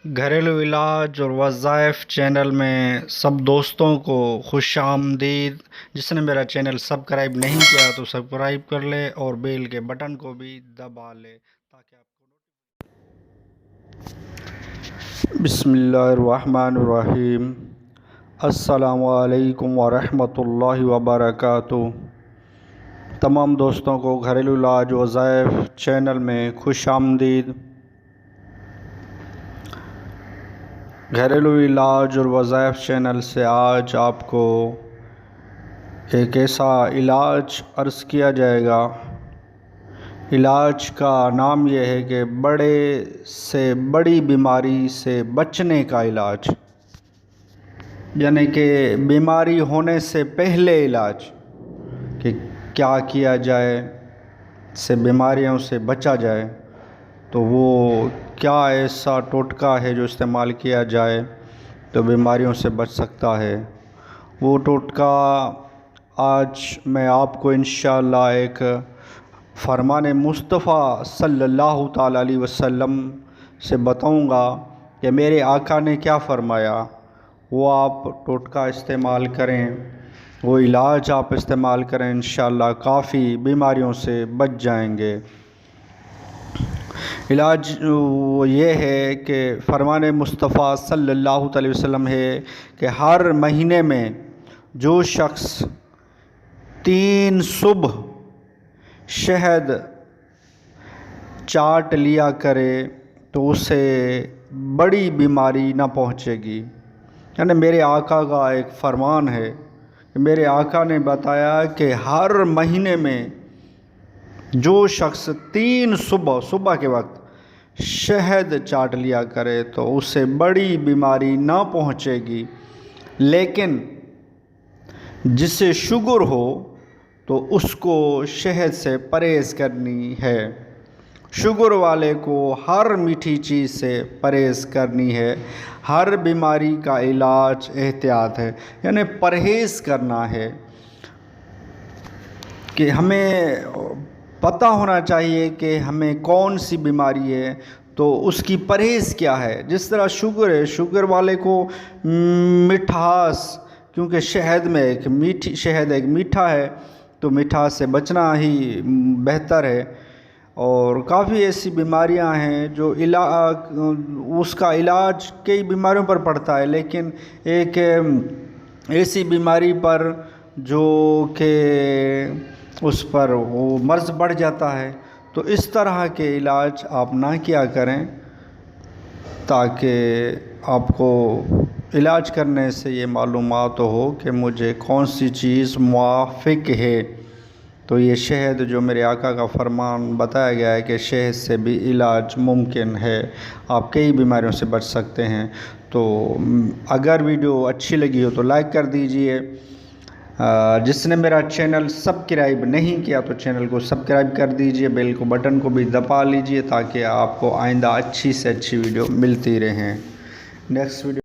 گھریلو علاج اور وظائف چینل میں سب دوستوں کو خوش آمدید۔ جس نے میرا چینل سبسکرائب نہیں کیا تو سبسکرائب کر لے اور بیل کے بٹن کو بھی دبا لے تاکہ آپ کو بسم اللہ الرحمن الرحیم۔ السلام علیکم ورحمۃ اللہ وبرکاتہ۔ تمام دوستوں کو گھریلو علاج وظائف چینل میں خوش آمدید۔ گھریلو علاج اور وظائف چینل سے آج آپ کو ایک ایسا علاج عرض کیا جائے گا۔ علاج کا نام یہ ہے کہ بڑے سے بڑی بیماری سے بچنے کا علاج، یعنی کہ بیماری ہونے سے پہلے علاج، کہ کیا کیا جائے سے بیماریوں سے بچا جائے۔ تو وہ کیا ایسا ٹوٹکا ہے جو استعمال کیا جائے تو بیماریوں سے بچ سکتا ہے، وہ ٹوٹکا آج میں آپ کو انشاءاللہ ایک فرمان مصطفیٰ صلی اللہ تعالیٰ علیہ وسلم سے بتاؤں گا کہ میرے آقا نے کیا فرمایا۔ وہ آپ ٹوٹکا استعمال کریں، وہ علاج آپ استعمال کریں، انشاءاللہ کافی بیماریوں سے بچ جائیں گے۔ علاج یہ ہے کہ فرمان مصطفیٰ صلی اللہ علیہ وسلم ہے کہ ہر مہینے میں جو شخص 3 صبح شہد چاٹ لیا کرے تو اسے بڑی بیماری نہ پہنچے گی۔ یعنی میرے آقا کا ایک فرمان ہے کہ میرے آقا نے بتایا کہ ہر مہینے میں جو شخص 3 صبح کے وقت شہد چاٹ لیا کرے تو اسے بڑی بیماری نہ پہنچے گی، لیکن جسے شوگر ہو تو اس کو شہد سے پرہیز کرنی ہے۔ شوگر والے کو ہر میٹھی چیز سے پرہیز کرنی ہے۔ ہر بیماری کا علاج احتیاط ہے، یعنی پرہیز کرنا ہے کہ ہمیں پتہ ہونا چاہیے کہ ہمیں کون سی بیماری ہے تو اس کی پرہیز کیا ہے۔ جس طرح شوگر ہے، شوگر والے کو مٹھاس، کیونکہ شہد ایک میٹھا ہے تو مٹھاس سے بچنا ہی بہتر ہے۔ اور کافی ایسی بیماریاں ہیں جو اس کا علاج کئی بیماریوں پر پڑتا ہے، لیکن ایک ایسی بیماری پر جو کہ اس پر وہ مرض بڑھ جاتا ہے، تو اس طرح کے علاج آپ نہ کیا کریں تاکہ آپ کو علاج کرنے سے یہ معلومات ہو کہ مجھے کون سی چیز موافق ہے۔ تو یہ شہد جو میرے آقا کا فرمان بتایا گیا ہے کہ شہد سے بھی علاج ممکن ہے، آپ کئی بیماریوں سے بچ سکتے ہیں۔ تو اگر ویڈیو اچھی لگی ہو تو لائک کر دیجئے۔ جس نے میرا چینل سبسکرائب نہیں کیا تو چینل کو سبسکرائب کر دیجئے، بیل کو بٹن کو بھی دبا لیجئے تاکہ آپ کو آئندہ اچھی سے اچھی ویڈیو ملتی رہیں۔ Next video